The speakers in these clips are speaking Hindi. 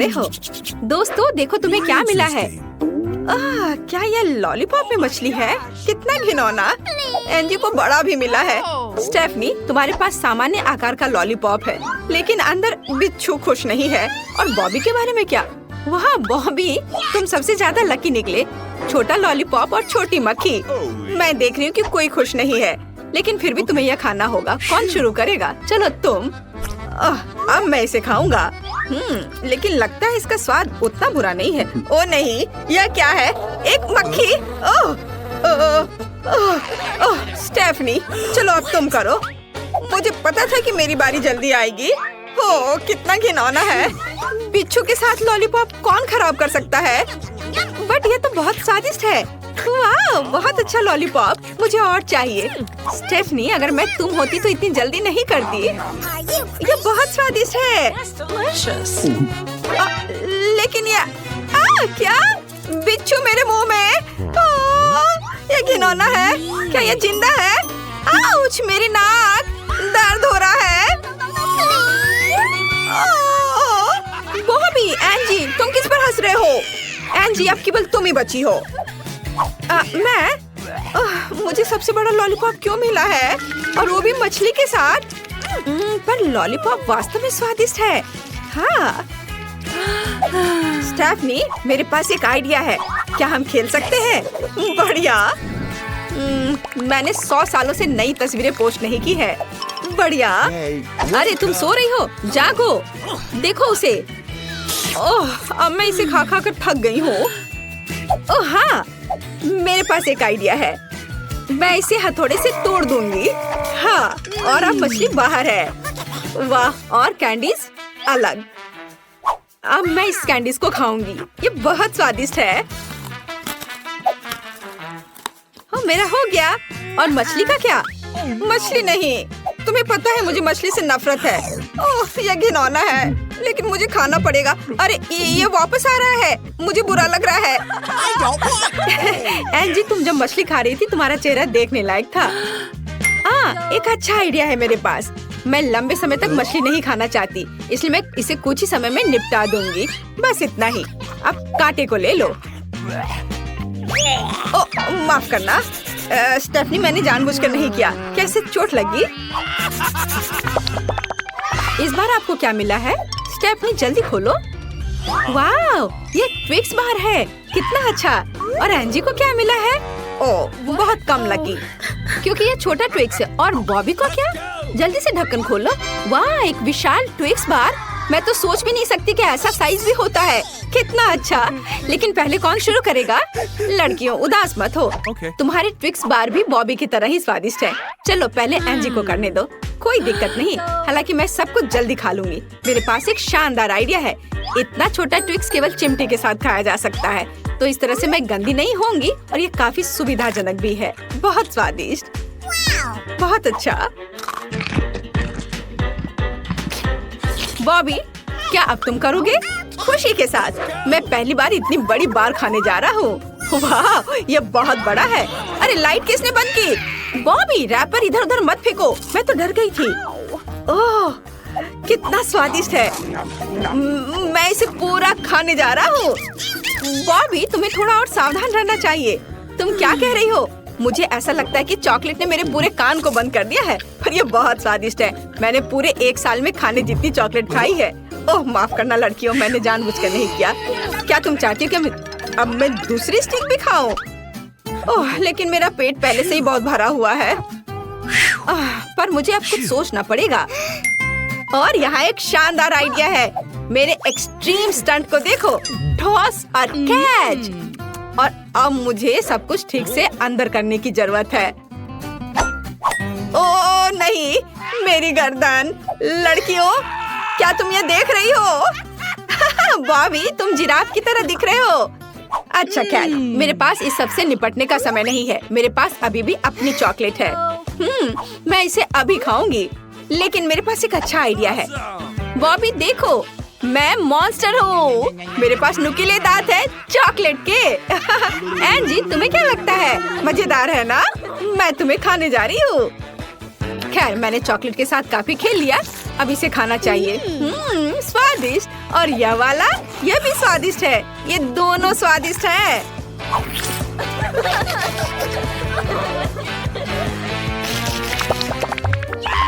रहे हो? दोस्तों देखो तुम्हें क्या मिला है। क्या यह लॉलीपॉप में मछली है? कितना घिनौना। एंजी को बड़ा भी मिला है। स्टेफनी, तुम्हारे पास सामान्य आकार का लॉलीपॉप है, लेकिन अंदर बिच्छू खुश नहीं है। और बॉबी के बारे में क्या? वाह बॉबी, तुम सबसे ज्यादा लकी निकले। छोटा लॉलीपॉप और छोटी मक्खी। मैं देख रही हूँ कि कोई खुश नहीं है, लेकिन फिर भी तुम्हें यह खाना होगा। कौन शुरू करेगा? चलो तुम। अब मैं इसे खाऊंगा। लेकिन लगता है इसका स्वाद उतना बुरा नहीं है। ओ नहीं, यह क्या है? एक मक्खी। स्टेफनी, चलो अब तुम करो। मुझे पता था कि मेरी बारी जल्दी आएगी। ओ कितना घिनौना है। बिच्छू के साथ लॉलीपॉप कौन खराब कर सकता है? बट ये तो बहुत स्वादिष्ट है। वाह, बहुत अच्छा लॉलीपॉप। मुझे और चाहिए। स्टेफनी, अगर मैं तुम होती तो इतनी जल्दी नहीं करती। ये बहुत स्वादिष्ट है। लेकिन ये क्या? बिच्छू मेरे मुंह में। ये घिनौना है। क्या ये जिंदा है? आउच, मेरी नाक दर्द हो रहा है। बॉबी, एंजी, तुम किस पर हंस रहे हो? एंजी, अब केवल तुम ही बची हो। मुझे सबसे बड़ा लॉलीपॉप क्यों मिला है? और वो भी मछली के साथ। पर लॉलीपॉप वास्तव में स्वादिष्ट है। हाँ। स्टेफनी, मेरे पास एक आइडिया है। क्या हम खेल सकते हैं? बढ़िया। मैंने 100 सालों से नई तस्वीरें पोस्ट नहीं की है। बढ़िया। अरे तुम सो रही हो? जागो, देखो उसे। अब मैं इसे खा खा कर थक गई हूँ। ओह हाँ, मेरे पास एक आइडिया है। मैं इसे हथौड़े से तोड़ दूंगी। हाँ, और अब मछली बाहर है। वाह, और कैंडीज अलग। अब मैं इस कैंडीज को खाऊंगी। ये बहुत स्वादिष्ट है। मेरा हो गया। और मछली का क्या? मछली नहीं। तुम्हें पता है मुझे मछली से नफरत है। ओह, यह घिनौना है, लेकिन मुझे खाना पड़ेगा। अरे ये वापस आ रहा है। मुझे बुरा लग रहा है। एंजी, तुम जब मछली खा रही थी तुम्हारा चेहरा देखने लायक था। एक अच्छा आइडिया है मेरे पास। मैं लंबे समय तक मछली नहीं खाना चाहती, इसलिए मैं इसे कुछ ही समय में निपटा दूंगी। बस इतना ही। अब कांटे को ले लो। माफ करना स्टेफनी, मैंने जानबूझकर नहीं किया। कैसे चोट लगी? इस बार आपको क्या मिला है? स्टेफनी, जल्दी खोलो। वाह, ये ट्विक्स बार है। कितना अच्छा। और एंजी को क्या मिला है? ओह, बहुत कम लगी, क्योंकि ये छोटा ट्विक्स है। और बॉबी को क्या? जल्दी से ढक्कन खोलो। वाह, एक विशाल ट्विक्स बार। मैं तो सोच भी नहीं सकती कि ऐसा साइज भी होता है। कितना अच्छा। लेकिन पहले कौन शुरू करेगा? लड़कियों, उदास मत हो। तुम्हारे ट्विक्स बार भी बॉबी की तरह ही स्वादिष्ट है। चलो पहले एंजी को करने दो। कोई दिक्कत नहीं, हालांकि मैं सब कुछ जल्दी खा लूंगी। मेरे पास एक शानदार आइडिया है। इतना छोटा ट्विक्स केवल चिमटी के साथ खाया जा सकता है, तो इस तरह से मैं गंदी नहीं होंगी और ये काफी सुविधाजनक भी है। बहुत स्वादिष्ट। बहुत अच्छा। बॉबी, क्या अब तुम करोगे? खुशी के साथ। मैं पहली बार इतनी बड़ी बार खाने जा रहा हूँ। वाह, ये बहुत बड़ा है। अरे लाइट किसने बंद की? बॉबी, रैपर इधर उधर मत फेंको। मैं तो डर गई थी। ओह, कितना स्वादिष्ट है। मैं इसे पूरा खाने जा रहा हूँ। बॉबी, तुम्हें थोड़ा और सावधान रहना चाहिए। तुम क्या कह रही हो? मुझे ऐसा लगता है कि चॉकलेट ने मेरे पूरे कान को बंद कर दिया है। पर ये बहुत स्वादिष्ट है। मैंने पूरे 1 साल में खाने जितनी चॉकलेट खाई है। ओह, माफ करना लड़कियों, मैंने जानबूझकर नहीं किया। क्या तुम चाहती हो कि अब मैं दूसरी स्टिक भी खाऊं? ओह, लेकिन मेरा पेट पहले से ही बहुत भरा हुआ है। पर मुझे अब कुछ सोचना पड़ेगा। और यहाँ एक शानदार आइडिया है। मेरे एक्सट्रीम स्टंट को देखो। टॉस और कैच। और अब मुझे सब कुछ ठीक से अंदर करने की जरूरत है। ओह नहीं, मेरी गर्दन। लड़कियों, क्या तुम ये देख रही हो? बॉबी, तुम जिराफ की तरह दिख रहे हो। अच्छा खैर, मेरे पास इस सब से निपटने का समय नहीं है। मेरे पास अभी भी अपनी चॉकलेट है। मैं इसे अभी खाऊंगी। लेकिन मेरे पास एक अच्छा आइडिया है। बॉबी देखो, मैं मॉन्स्टर हूँ। मेरे पास नुकीले दांत है चॉकलेट के। एंजी, तुम्हें क्या लगता है? मजेदार है ना? मैं तुम्हें खाने जा रही हूँ। खैर, मैंने चॉकलेट के साथ काफी खेल लिया। अब इसे खाना चाहिए। स्वादिष्ट। और यह वाला, यह भी स्वादिष्ट है। ये दोनों स्वादिष्ट है।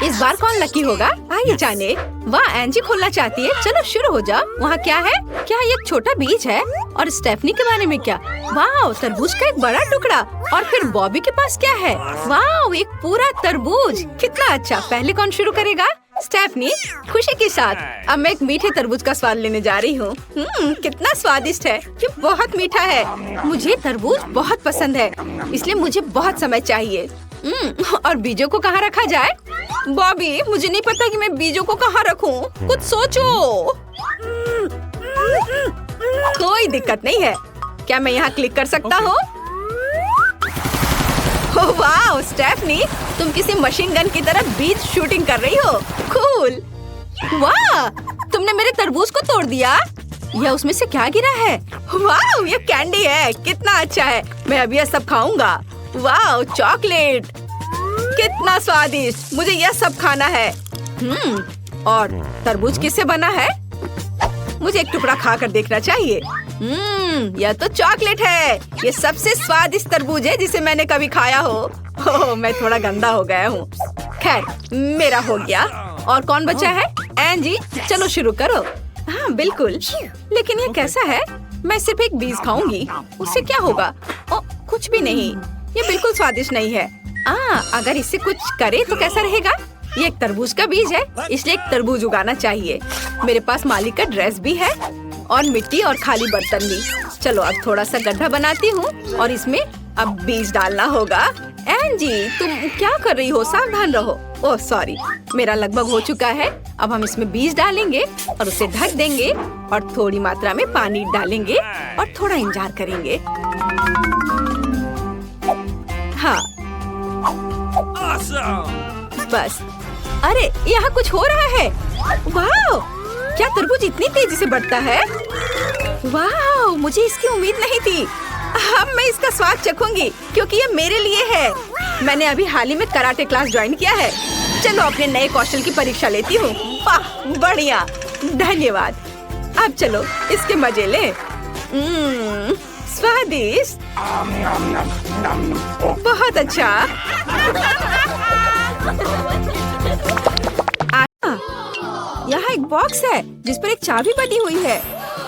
इस बार कौन लकी होगा? आइए जाने। वाह, एंजी खोलना चाहती है। चलो शुरू हो जाओ। वहाँ क्या है? क्या ये एक छोटा बीज है? और स्टेफनी के बारे में क्या? वाह, तरबूज का एक बड़ा टुकड़ा। और फिर बॉबी के पास क्या है? वाह, एक पूरा तरबूज। कितना अच्छा। पहले कौन शुरू करेगा? स्टेफनी, खुशी के साथ। अब मैं एक मीठे तरबूज का स्वाद लेने जा रही हूँ। कितना स्वादिष्ट है। ये बहुत मीठा है। मुझे तरबूज बहुत पसंद है, इसलिए मुझे बहुत समय चाहिए। और बीजों को कहाँ रखा जाए? बॉबी, मुझे नहीं पता कि मैं बीजों को कहाँ रखूं। कुछ सोचो। कोई दिक्कत नहीं है। क्या मैं यहाँ क्लिक कर सकता हूँ? वाह स्टेफनी, तुम किसी मशीन गन की तरह बीज शूटिंग कर रही हो। कूल। वाह, तुमने मेरे तरबूज को तोड़ दिया। यह उसमें से क्या गिरा है? वाह, ये कैंडी है। कितना अच्छा है। मैं अभी यह सब खाऊंगा। वाह, चॉकलेट। कितना स्वादिष्ट। मुझे यह सब खाना है। और तरबूज किससे बना है? मुझे एक टुकड़ा खाकर देखना चाहिए। यह तो चॉकलेट है। ये सबसे स्वादिष्ट तरबूज है जिसे मैंने कभी खाया हो। ओह, मैं थोड़ा गंदा हो गया हूँ। खैर, मेरा हो गया। और कौन बचा है? एंजी, चलो शुरू करो। हाँ बिल्कुल। लेकिन ये कैसा है? मैं सिर्फ एक बीज खाऊंगी। उससे क्या होगा? कुछ भी नहीं। ये बिल्कुल स्वादिष्ट नहीं है। अगर इससे कुछ करे तो कैसा रहेगा? ये एक तरबूज का बीज है, इसलिए एक तरबूज उगाना चाहिए। मेरे पास मालिक का ड्रेस भी है और मिट्टी और खाली बर्तन भी। चलो अब थोड़ा सा गड्ढा बनाती हूँ और इसमें अब बीज डालना होगा। एंजी, तुम क्या कर रही हो? सावधान रहो। ओह सॉरी, मेरा लगभग हो चुका है। अब हम इसमें बीज डालेंगे और उसे ढक देंगे और थोड़ी मात्रा में पानी डालेंगे और थोड़ा इंतजार करेंगे। हाँ बस। अरे यहाँ कुछ हो रहा है। वाह, क्या तरबूज इतनी तेजी से बढ़ता है? वाह, मुझे इसकी उम्मीद नहीं थी। अब मैं इसका स्वाद चखूंगी क्योंकि ये मेरे लिए है। मैंने अभी हाल ही में कराटे क्लास ज्वाइन किया है। चलो अपने नए कौशल की परीक्षा लेती हूँ। वाह बढ़िया, धन्यवाद। अब चलो इसके मजे ले। स्वादिष्ट, बहुत अच्छा। यहाँ एक बॉक्स है जिस पर एक चाबी बनी हुई है।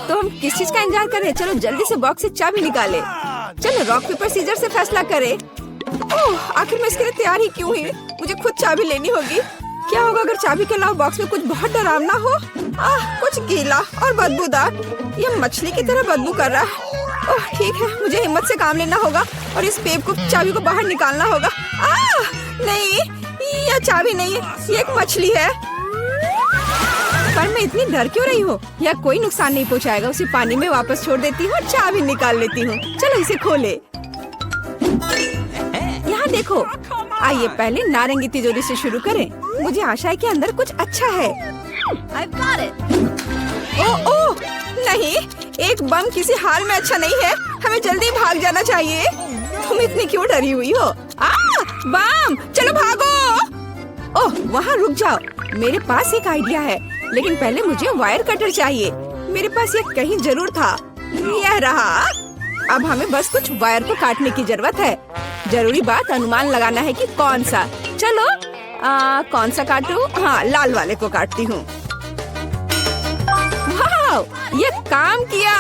तो हम किस चीज का इंतजार कर रहे हैं? चलो जल्दी से बॉक्स से चाबी निकाले। चलो रॉक पेपर सीजर से फैसला करें। ओह, आखिर मैं इसके लिए तैयार ही क्यों हुई? मुझे खुद चाबी लेनी होगी। क्या होगा अगर चाबी के अलावा बॉक्स में कुछ बहुत डरावना हो? कुछ गीला और बदबूदार। ये मछली की तरह बदबू कर रहा है। ओह ठीक है, मुझे हिम्मत से काम लेना होगा और इस पेप को चाबी को बाहर निकालना होगा। नहीं, यह चाबी नहीं है, ये एक मछली है। पर मैं इतनी डर क्यों रही हूँ? यह कोई नुकसान नहीं पहुँचाएगा। उसे पानी में वापस छोड़ देती हूँ और चाबी निकाल लेती हूँ। चलो इसे खोले। यहाँ देखो। आइए पहले नारंगी तिजोरी से शुरू करें। मुझे आशा है कि अंदर कुछ अच्छा है। ओह नहीं, एक बम किसी हाल में अच्छा नहीं है। हमें जल्दी भाग जाना चाहिए। तुम इतनी क्यों डरी हुई हो? बम, चलो भागो। ओह वहाँ रुक जाओ, मेरे पास एक आइडिया है। लेकिन पहले मुझे वायर कटर चाहिए। मेरे पास ये कहीं जरूर था। यह रहा। अब हमें बस कुछ वायर को काटने की जरूरत है। जरूरी बात अनुमान लगाना है कि कौन सा। चलो कौन सा काटूं? हाँ, लाल वाले को काटती हूँ। वाह, ये काम किया।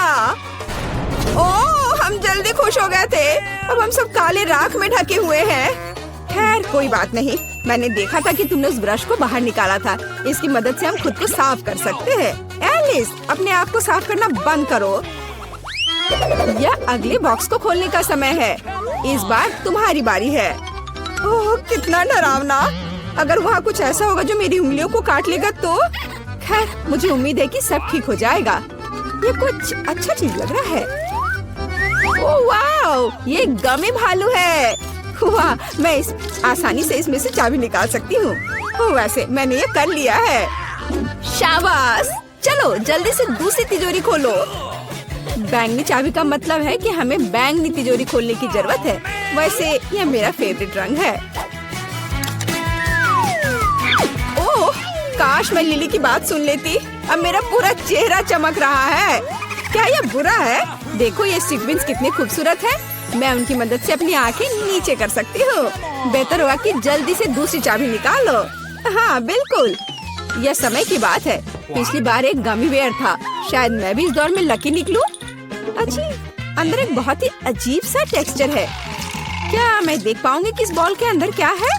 ओह, हम जल्दी खुश हो गए थे। अब हम सब काले राख में ढके हुए हैं। खैर कोई बात नहीं। मैंने देखा था कि तुमने उस ब्रश को बाहर निकाला था। इसकी मदद से हम खुद को साफ कर सकते हैं। एलिस, अपने आप को साफ करना बंद करो। यह अगले बॉक्स को खोलने का समय है। इस बार तुम्हारी बारी है। ओह कितना डरावना। अगर वहाँ कुछ ऐसा होगा जो मेरी उंगलियों को काट लेगा तो? खैर मुझे उम्मीद है कि सब ठीक हो जाएगा। ये कुछ अच्छा चीज लग रहा है। ओह वाह, ये गमी भालू है। वाह, मैं आसानी से इसमें से चाबी निकाल सकती हूँ। वैसे मैंने ये कर लिया है। शाबाश। चलो जल्दी से दूसरी तिजोरी खोलो। बैंगनी चाबी का मतलब है कि हमें बैंगनी तिजोरी खोलने की जरूरत है। वैसे यह मेरा फेवरेट रंग है। ओह, काश मैं लिली की बात सुन लेती। अब मेरा पूरा चेहरा चमक रहा है। क्या ये बुरा है? देखो ये सीक्वेंस कितने खूबसूरत है। मैं उनकी मदद से अपनी आंखें नीचे कर सकती हूँ। बेहतर होगा कि जल्दी से दूसरी चाबी निकालो। हाँ बिल्कुल, यह समय की बात है। पिछली बार एक गमी बेयर था, शायद मैं भी इस दौर में लकी निकलूं। अच्छी, अंदर एक बहुत ही अजीब सा टेक्सचर है। क्या मैं देख पाऊंगी कि इस बॉल के अंदर क्या है?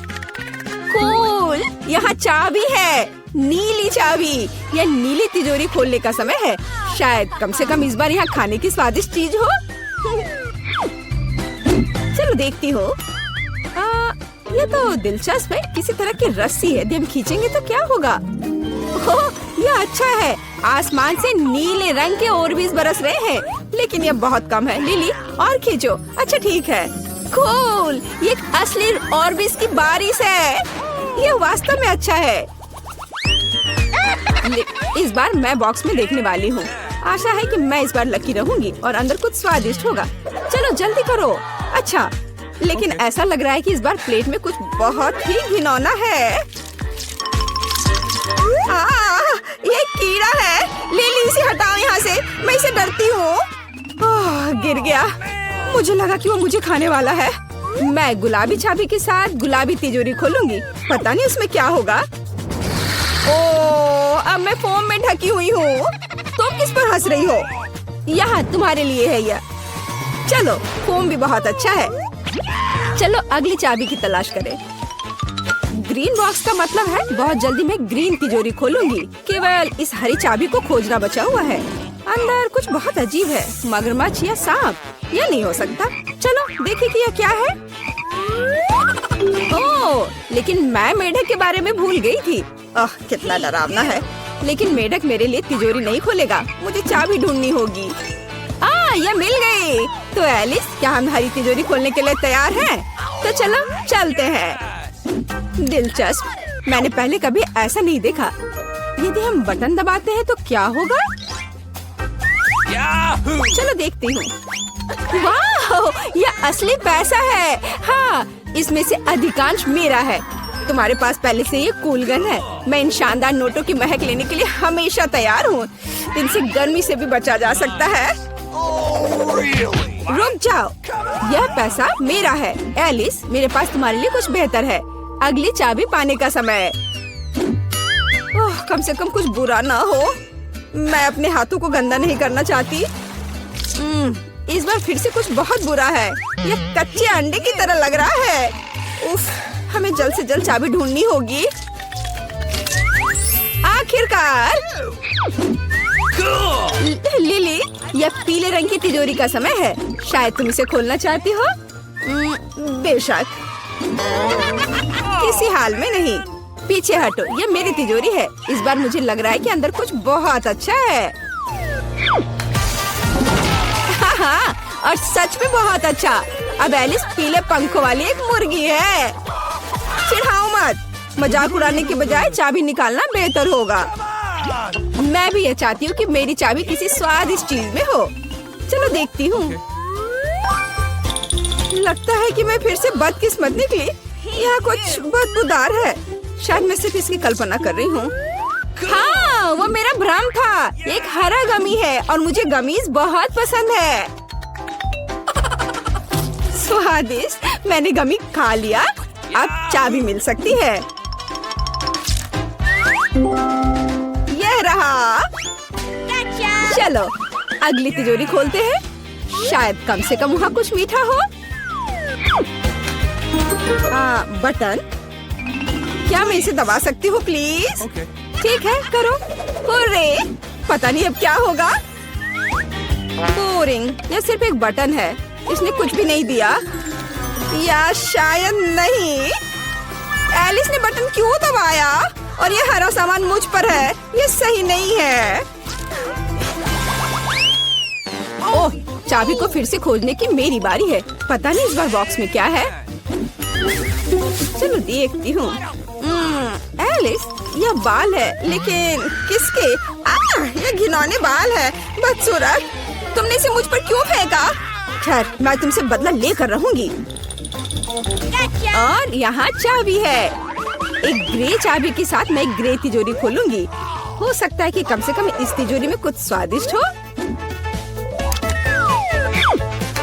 कूल, यहाँ चाबी है, नीली चाबी। यह नीली तिजोरी खोलने का समय है। शायद कम से कम इस बार यहाँ खाने की स्वादिष्ट चीज हो। चलो देखती हो। ये तो दिलचस्प है। किसी तरह की रस्सी है, यदि हम खींचेंगे तो क्या होगा? ओह, यह अच्छा है। आसमान से नीले रंग के ऑर्बिस बरस रहे हैं, लेकिन यह बहुत कम है। लिली और खींचो। अच्छा ठीक है। कूल, ये एक असली ऑर्बिस की बारिश है। यह वास्तव में अच्छा है। इस बार मैं बॉक्स में देखने वाली हूँ। आशा है कि मैं इस बार लकी रहूंगी और अंदर कुछ स्वादिष्ट होगा। चलो जल्दी करो। अच्छा, लेकिन ऐसा लग रहा है कि इस बार प्लेट में कुछ बहुत ही घिनौना है। ये कीड़ा है। लिली इसे हटाओ यहाँ से, मैं इसे डरती हूँ। गिर गया। मुझे लगा कि वो मुझे खाने वाला है। मैं गुलाबी चाबी के साथ गुलाबी तिजोरी खोलूंगी। पता नहीं उसमें क्या होगा। ओह, अब मैं फोम में ढकी हुई हूँ। तुम किस पर हंस रही हो? यहाँ तुम्हारे लिए है यह। चलो, फोम भी बहुत अच्छा है। चलो अगली चाबी की तलाश करें। ग्रीन बॉक्स का मतलब है बहुत जल्दी मैं ग्रीन तिजोरी खोलूंगी। केवल इस हरी चाबी को खोजना बचा हुआ है। अंदर कुछ बहुत अजीब है, मगरमच्छ या सांप। यह नहीं हो सकता। चलो देखिए कि यह क्या है। ओह, लेकिन मैं मेढक के बारे में भूल गई थी। कितना डरावना है। लेकिन मेढक मेरे लिए तिजोरी नहीं खोलेगा। मुझे चाबी ढूंढनी होगी। यह मिल गई। तो एलिस, क्या हम हरी तिजोरी खोलने के लिए तैयार हैं? तो चलो चलते हैं। दिलचस्प, मैंने पहले कभी ऐसा नहीं देखा। यदि हम बटन दबाते हैं तो क्या होगा? चलो देखती हूँ। वाह, यह असली पैसा है। हाँ, इसमें से अधिकांश मेरा है। तुम्हारे पास पहले से ये कूल गन है। मैं इन शानदार नोटों की महक लेने के लिए हमेशा तैयार हूँ। इनसे गर्मी से भी बचा जा सकता है। रुक जाओ, यह पैसा मेरा है। एलिस, मेरे पास तुम्हारे लिए कुछ बेहतर है। अगली चाबी पाने का समय। कम से कम कुछ बुरा ना हो। मैं अपने हाथों को गंदा नहीं करना चाहती। इस बार फिर से कुछ बहुत बुरा है। यह कच्चे अंडे की तरह लग रहा है। उफ, हमें जल्द से जल्द चाबी ढूंढनी होगी। आखिरकार। लिली, यह पीले रंग की तिजोरी का समय है। शायद तुम इसे खोलना चाहती हो। बेशक। किसी हाल में नहीं। पीछे हटो, यह मेरी तिजोरी है। इस बार मुझे लग रहा है कि अंदर कुछ बहुत अच्छा है। हाँ, और सच में बहुत अच्छा। अब एलिस पीले पंखों वाली एक मुर्गी है। चिढ़ाओ मत। मजाक उड़ाने के बजाय चाबी निकालना बेहतर होगा। मैं भी ये चाहती हूँ कि मेरी चाबी किसी स्वादिष्ट चीज में हो। चलो देखती हूँ। लगता है कि मैं फिर से बदकिस्मत निकली। यहाँ कुछ बदबूदार है। शायद मैं सिर्फ इसकी कल्पना कर रही हूँ। हाँ, वो मेरा भ्रम था। एक हरा गमी है और मुझे गमीज बहुत पसंद है। स्वादिष्ट। मैंने गमी खा लिया। अब चाबी मिल सकती है। यह रहा। चलो अगली तिजोरी खोलते हैं। शायद कम से कम वहाँ कुछ मीठा हो। बटन, क्या मैं इसे दबा सकती हूँ प्लीज? ठीक है, करो। हुर्रे! पता नहीं अब क्या होगा। बोरिंग। यह सिर्फ एक बटन है। इसने कुछ भी नहीं दिया। या शायद नहीं। एलिस ने बटन क्यों दबाया? और ये हरा सामान मुझ पर है। ये सही नहीं है। ओह, चाबी को फिर से खोजने की मेरी बारी है। पता नहीं इस बार बॉक्स में क्या है। चलो देखती हूँ। एलिस, यह बाल है, लेकिन किसके? ये घिनौने बाल है। बदसूरत, तुमने इसे मुझ पर क्यों फेंका? खैर, मैं तुमसे बदला लेकर रहूंगी। और यहाँ चाबी है। एक ग्रे चाबी के साथ मैं एक ग्रे तिजोरी खोलूंगी। हो सकता है कि कम से कम इस तिजोरी में कुछ स्वादिष्ट हो।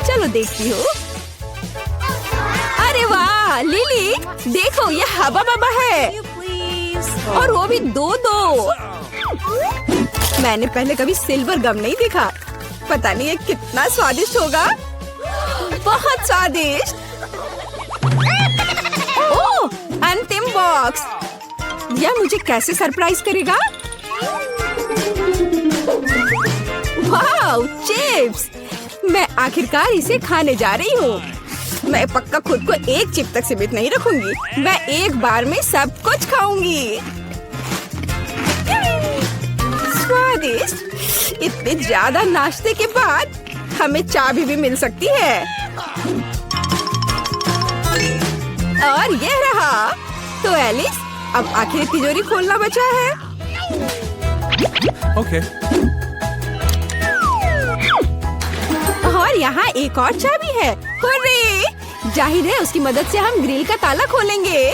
चलो देखती हूँ। अरे वाह लिली, देखो ये हवा बबा है और वो भी दो। मैंने पहले कभी सिल्वर गम नहीं देखा। पता नहीं ये कितना स्वादिष्ट होगा। बहुत स्वादिष्ट। ओह, अंतिम बॉक्स। यह मुझे कैसे सरप्राइज करेगा? वाह, चिप्स। मैं आखिरकार इसे खाने जा रही हूँ। मैं पक्का खुद को एक चिप तक सीमित नहीं रखूंगी। मैं एक बार में सब कुछ खाऊंगी। स्वादिष्ट। इतने ज्यादा नाश्ते के बाद हमें चाबी भी मिल सकती है। और ये रहा। तो एलिस, अब आखिर तिजोरी खोलना बचा है। ओके। और यहाँ एक और चाबी है। हुर्रे! जाहिर है उसकी मदद से हम ग्रिल का ताला खोलेंगे।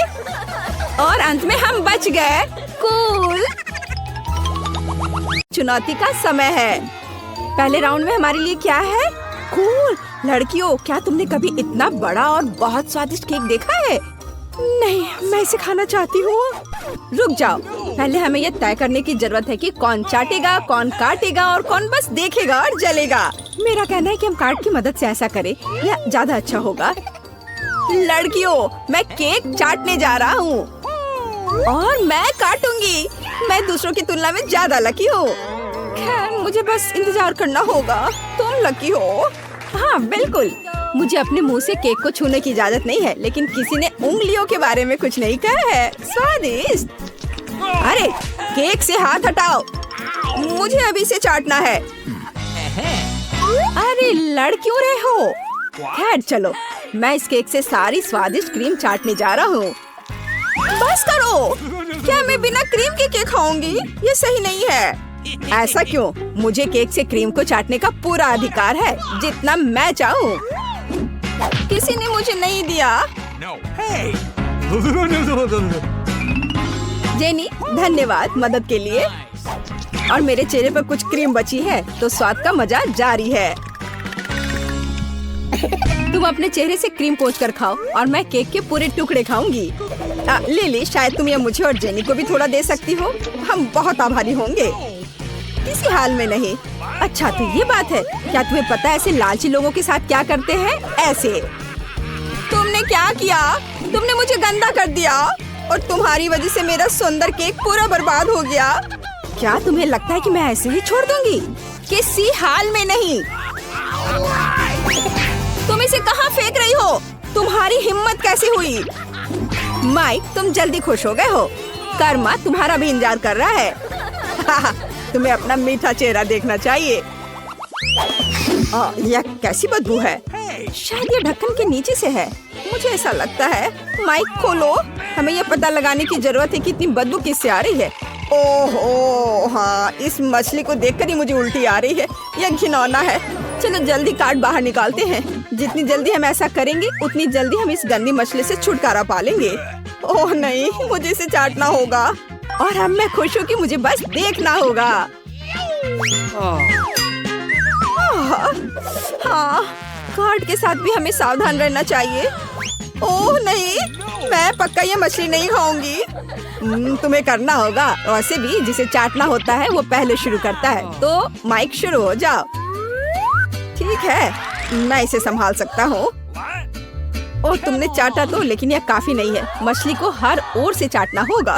और अंत में हम बच गए। कूल। चुनौती का समय है। पहले राउंड में हमारे लिए क्या है? कूल। लड़कियों, क्या तुमने कभी इतना बड़ा और बहुत स्वादिष्ट केक देखा है? नहीं, मैं इसे खाना चाहती हूँ। रुक जाओ, पहले हमें यह तय करने की जरूरत है कि कौन चाटेगा, कौन काटेगा और कौन बस देखेगा और जलेगा। मेरा कहना है कि हम कार्ड की मदद से ऐसा करें, यह ज्यादा अच्छा होगा। लड़कियों, मैं केक चाटने जा रहा हूँ और मैं काटूंगी। मैं दूसरों की तुलना में ज्यादा लकी हूँ। खैर, मुझे बस इंतजार करना होगा। तुम लकी हो। हाँ बिल्कुल। मुझे अपने मुंह से केक को छूने की इजाजत नहीं है, लेकिन किसी ने उंगलियों के बारे में कुछ नहीं कहा है। स्वादिष्ट। अरे, केक से हाथ हटाओ। मुझे अभी से चाटना है। अरे लड़ क्यों रहे हो? खैर चलो, मैं इस केक से सारी स्वादिष्ट क्रीम चाटने जा रहा हूँ। बस करो। क्या मैं बिना क्रीम के केक खाऊंगी? ये सही नहीं है। ऐसा क्यों? मुझे केक से क्रीम को चाटने का पूरा अधिकार है, जितना मैं चाहूँ। किसी ने मुझे नहीं दिया। जेनी, धन्यवाद मदद के लिए। और मेरे चेहरे पर कुछ क्रीम बची है, तो स्वाद का मजा जारी है। तुम अपने चेहरे से क्रीम पोंछ कर खाओ और मैं केक के पूरे टुकड़े खाऊंगी। लिली, शायद तुम ये मुझे और जेनी को भी थोड़ा दे सकती हो। हम बहुत आभारी होंगे। किसी हाल में नहीं। अच्छा, तो ये बात है। क्या तुम्हें पता है ऐसे लालची लोगों के साथ क्या करते हैं? ऐसे। तुमने क्या किया? तुमने मुझे गंदा कर दिया और तुम्हारी वजह से मेरा सुंदर केक पूरा बर्बाद हो गया। क्या तुम्हें लगता है कि मैं ऐसे ही छोड़ दूंगी? किसी हाल में नहीं। तुम इसे कहाँ फेंक रही हो? तुम्हारी हिम्मत कैसे हुई? माइक, तुम जल्दी खुश हो गए हो। कर्मा तुम्हारा भी इंतजार कर रहा है। तुम्हें अपना मीठा चेहरा देखना चाहिए। यह कैसी बदबू है? शायद ये ढक्कन के नीचे से है। मुझे ऐसा लगता है। माइक खोलो। हमें यह पता लगाने की जरूरत है कि इतनी बदबू किससे आ रही है। ओहो, हाँ, इस मछली को देखकर ही मुझे उल्टी आ रही है। यह घिनौना है। चलो जल्दी कार्ड बाहर निकालते हैं। जितनी जल्दी हम ऐसा करेंगे, उतनी जल्दी हम इस गंदी मछली से छुटकारा पा लेंगे। ओह नहीं, मुझे इसे चाटना होगा। और अब मैं खुश हूँ कि मुझे बस देखना होगा। हाँ, कार्ड के साथ भी हमें सावधान रहना चाहिए। ओह नहीं, मैं पक्का ये मछली नहीं खाऊंगी। तुम्हें करना होगा। वैसे भी जिसे चाटना होता है वो पहले शुरू करता है। तो माइक, शुरू हो जाओ। ठीक है, मैं इसे संभाल सकता हूँ। ओह, तुमने चाटा तो, लेकिन यह काफी नहीं है। मछली को हर ओर से चाटना होगा।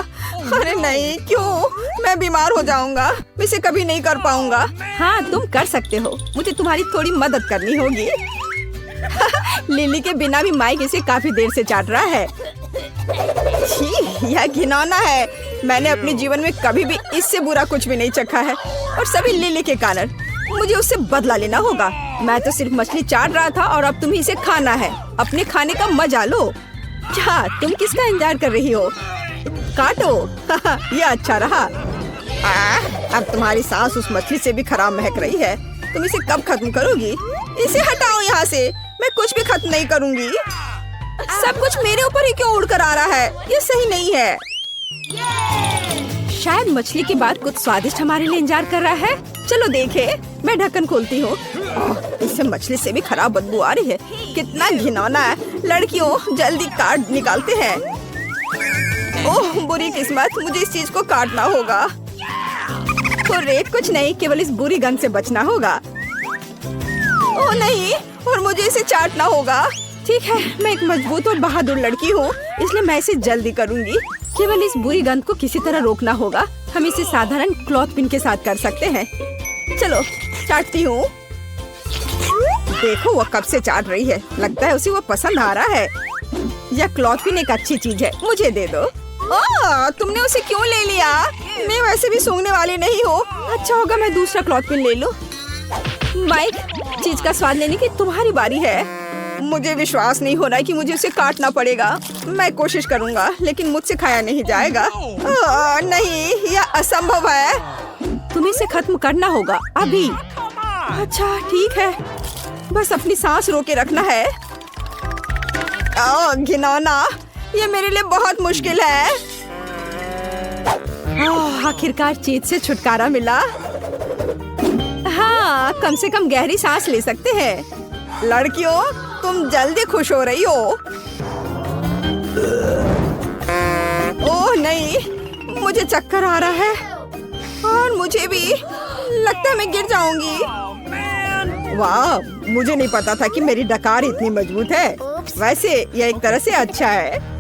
अरे नहीं, क्यों? मैं बीमार हो जाऊंगा। मैं इसे कभी नहीं कर पाऊंगा। हाँ, तुम कर सकते हो। मुझे तुम्हारी थोड़ी मदद करनी होगी। लिली के बिना भी माइक इसे काफी देर से चाट रहा है। यह घिनौना है। मैंने अपने जीवन में कभी भी इससे बुरा कुछ भी नहीं चखा है, और सभी लिली के कारण। मुझे उससे बदला लेना होगा। मैं तो सिर्फ मछली चाट रहा था और अब तुम्हें इसे खाना है। अपने खाने का मजा लो। क्या तुम किसका इंतजार कर रही हो? काटो। ये अच्छा रहा। अब तुम्हारी सांस उस मछली से भी खराब महक रही है। तुम इसे कब खत्म करोगी? इसे हटाओ यहाँ से। मैं कुछ भी खत्म नहीं करूँगी। सब कुछ मेरे ऊपर ही क्यों उड़कर आ रहा है? ये सही नहीं है। शायद मछली के बाद कुछ स्वादिष्ट हमारे लिए इंतजार कर रहा है। चलो देखे। मैं ढक्कन खोलती हूँ। इससे मछली से भी खराब बदबू आ रही है। कितना घिनौना है। लड़कियों जल्दी काट निकालते हैं। ओह बुरी किस्मत, मुझे इस चीज को काटना होगा। तो रेत कुछ नहीं, केवल इस बुरी गंध से बचना होगा। ओह नहीं, और मुझे इसे चाटना होगा। ठीक है, मैं एक मजबूत और बहादुर लड़की हूँ, इसलिए मैं इसे जल्दी करूँगी। केवल इस बुरी गंध को किसी तरह रोकना होगा। हम इसे साधारण क्लॉथ पिन के साथ कर सकते हैं। चलो चाटती हूँ। देखो वो कब से चाट रही है। लगता है उसे वो पसंद आ रहा है। यह क्लॉथ पिन एक अच्छी चीज है, मुझे दे दो। ओह, तुमने उसे क्यों ले लिया? मैं वैसे भी सूंघने वाली नहीं हूँ। अच्छा होगा मैं दूसरा क्लॉथ पिन ले लूँ। माइक, चीज का स्वाद लेने की तुम्हारी बारी है। मुझे विश्वास नहीं हो रहा है कि मुझे उसे काटना पड़ेगा। मैं कोशिश करूंगा, लेकिन मुझसे खाया नहीं जाएगा। नहीं, यह असंभव है। तुम्हें इसे खत्म करना होगा अभी। अच्छा ठीक है, बस अपनी सांस रोके रखना है। घिनौना, ये मेरे लिए बहुत मुश्किल है। आखिरकार चीज से छुटकारा मिला। हाँ, कम से कम गहरी सांस ले सकते हैं। लड़कियों, तुम जल्दी खुश हो रही हो। ओह नहीं, मुझे चक्कर आ रहा है और मुझे भी लगता है मैं गिर जाऊंगी। वाह, मुझे नहीं पता था कि मेरी डकार इतनी मजबूत है। वैसे यह एक तरह से अच्छा है।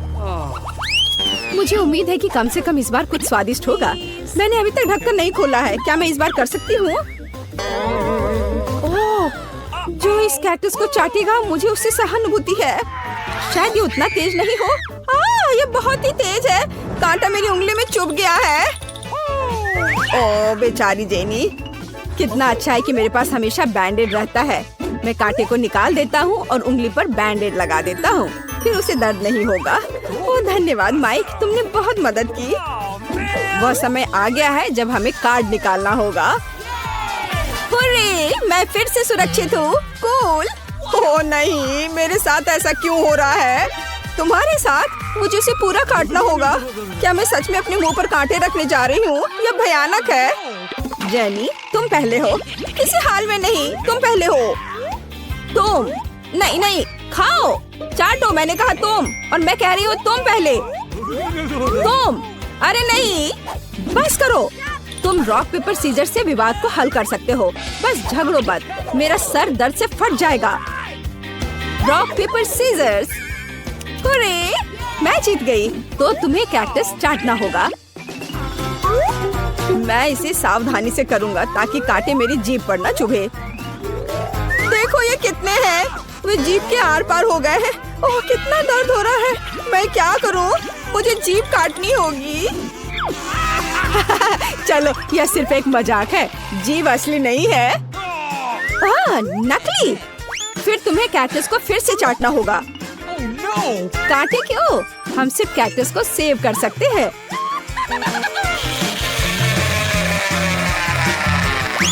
मुझे उम्मीद है कि कम से कम इस बार कुछ स्वादिष्ट होगा। मैंने अभी तक ढक्कन नहीं खोला है। क्या मैं इस बार कर सकती हूँ? जो इस कैक्टस को चाटेगा, मुझे उससे सहानुभूति है। शायद ये उतना तेज नहीं हो। ये बहुत ही तेज है। कांटा मेरी उंगली में चुभ गया है। ओह बेचारी जेनी। कितना अच्छा है कि मेरे पास हमेशा बैंडेड रहता है। मैं कांटे को निकाल देता हूँ और उंगली पर बैंडेड लगा देता हूँ, फिर उसे दर्द नहीं होगा। ओह धन्यवाद माइक, तुमने बहुत मदद की। वह समय आ गया है जब हमें कार्ड निकालना होगा। हुर्रे, मैं फिर से सुरक्षित हूँ। कूल। ओह नहीं, मेरे साथ ऐसा क्यों हो रहा है? तुम्हारे साथ? मुझे उसे पूरा काटना होगा। क्या मैं सच में अपने मुंह पर कांटे रखने जा रही हूँ? यह भयानक है। जेनी, तुम पहले हो। किसी हाल में नहीं, तुम पहले हो। तुम नहीं नहीं, खाओ, चाटो। मैंने कहा तुम, और मैं कह रही हूँ तुम पहले। तुम, अरे नहीं, बस करो। तुम रॉक पेपर सीजर से विवाद को हल कर सकते हो। बस झगड़ो मत, मेरा सर दर्द से फट जाएगा। Rock paper seizures. हुर्रे, मैं जीत गई। तो तुम्हें कैक्टस चाटना होगा। मैं इसे सावधानी से करूंगा ताकि कांटे मेरी जीभ पर न चुभे। देखो ये कितने हैं। वे जीभ के आर पार हो गए हैं। ओह कितना दर्द हो रहा है। मैं क्या करूं? मुझे जीभ काटनी होगी। चलो, यह सिर्फ एक मजाक है। जीभ असली नहीं है। नकली। फिर तुम्हें कैक्टस को फिर से चाटना होगा। कांटे क्यों? हम सिर्फ कैक्टस को सेव कर सकते हैं।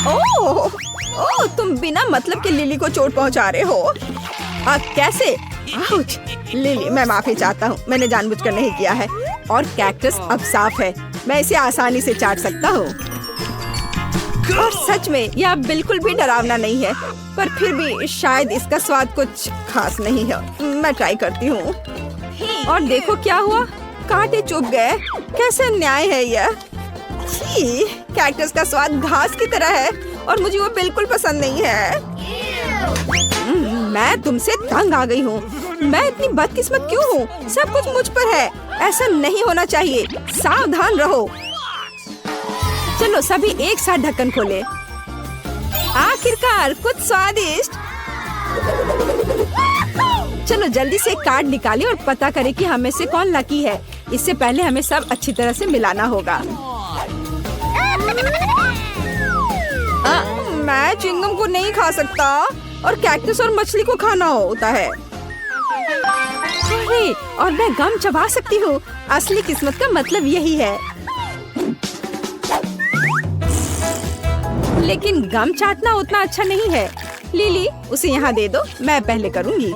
ओह, तुम बिना मतलब के लिली को चोट पहुंचा रहे हो। कैसे? आउच। लिली, मैं माफी चाहता हूँ। मैंने जानबूझकर नहीं किया है। और कैक्टस अब साफ है। मैं इसे आसानी से चाट सकता हूँ। और सच में यह बिल्कुल भी डरावना नहीं है, पर फिर भी शायद इसका स्वाद कुछ खास नहीं है। मैं ट्राई करती हूँ। और देखो क्या हुआ, कांटे चुभ गए। कैसे अन्याय है यह। छी, कैक्टस का स्वाद घास की तरह है और मुझे वो बिल्कुल पसंद नहीं है। मैं तुमसे तंग आ गई हूँ। मैं इतनी बदकिस्मत क्यों हूँ? सब कुछ मुझ पर है। ऐसा नहीं होना चाहिए। सावधान रहो। चलो सभी एक साथ ढक्कन खोले। आखिरकार कुछ स्वादिष्ट। चलो जल्दी से कार्ड निकालें और पता करें कि हमें से कौन लकी है। इससे पहले हमें सब अच्छी तरह से मिलाना होगा। मैं चिंगम को नहीं खा सकता और कैक्टस और मछली को खाना होता है। अरे, और मैं गम चबा सकती हूँ। असली किस्मत का मतलब यही है। लेकिन गम चाटना उतना अच्छा नहीं है। लिली, उसे यहाँ दे दो, मैं पहले करूँगी।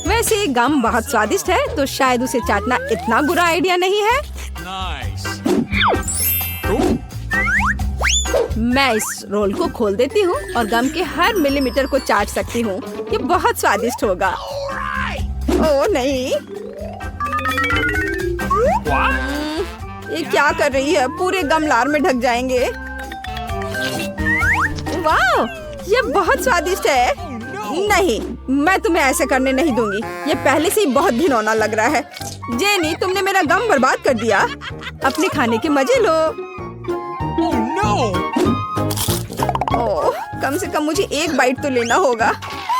वैसे गम बहुत स्वादिष्ट है, तो शायद उसे चाटना इतना बुरा आइडिया नहीं है। Nice. Cool. मैं इस रोल को खोल देती हूँ और गम के हर मिलीमीटर को चाट सकती हूँ। ये बहुत स्वादिष्ट होगा। ओह नहीं, ये क्या कर रही है? पूरे गम लार में ढक जाएंगे। वाह, ये बहुत स्वादिष्ट है। नहीं, मैं तुम्हें ऐसे करने नहीं दूंगी। ये पहले से ही बहुत घिनौना लग रहा है। जेनी, तुमने मेरा गम बर्बाद कर दिया। अपने खाने के मजे लो। ओह, कम से कम मुझे एक बाइट तो लेना होगा।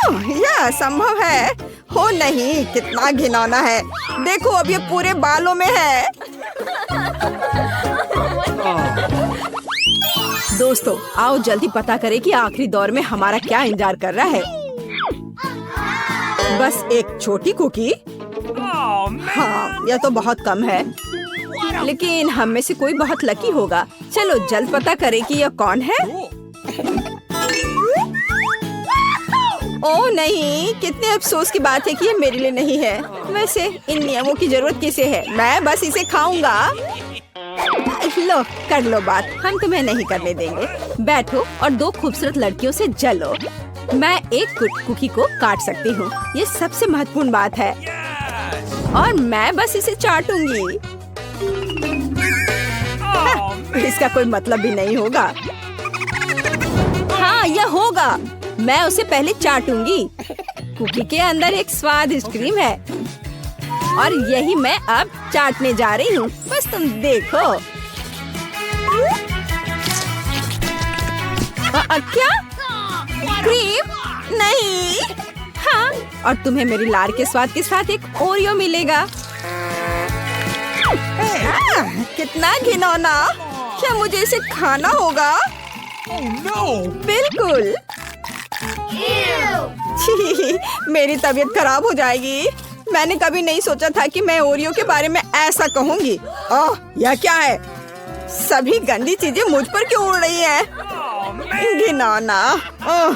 यह संभव है। हो नहीं, कितना घिनौना है। देखो, अब ये पूरे बालों में है। दोस्तों, आओ जल्दी पता करें कि आखिरी दौर में हमारा क्या इंतजार कर रहा है। बस एक छोटी कुकी। हाँ, यह तो बहुत कम है, लेकिन हम में से कोई बहुत लकी होगा। चलो जल्द पता करें कि यह कौन है। ओह नहीं, कितने अफसोस की बात है कि ये मेरे लिए नहीं है। वैसे इन नियमों की जरूरत किसे है? मैं बस इसे खाऊंगा। लो, कर लो बात, हम तुम्हें नहीं करने देंगे। बैठो और दो खूबसूरत लड़कियों से जलो। मैं एक कुकी को काट सकती हूँ, ये सबसे महत्वपूर्ण बात है। और मैं बस इसे चाटूंगी। इसका कोई मतलब भी नहीं होगा। हाँ, यह होगा। मैं उसे पहले चाटूंगी। कुकी के अंदर एक स्वादिष्ट क्रीम है और यही मैं अब चाटने जा रही हूँ। बस तुम देखो। क्या? क्रीम? नहीं। हाँ, और तुम्हें मेरी लार के स्वाद के साथ एक ओरियो मिलेगा। कितना घिनौना। क्या मुझे इसे खाना होगा? बिल्कुल। छी, मेरी तबीयत खराब हो जाएगी। मैंने कभी नहीं सोचा था कि मैं ओरियो के बारे में ऐसा कहूँगी। ओह, यह क्या है? सभी गंदी चीजें मुझ पर क्यों उड़ रही हैं? घिनौना। ओह,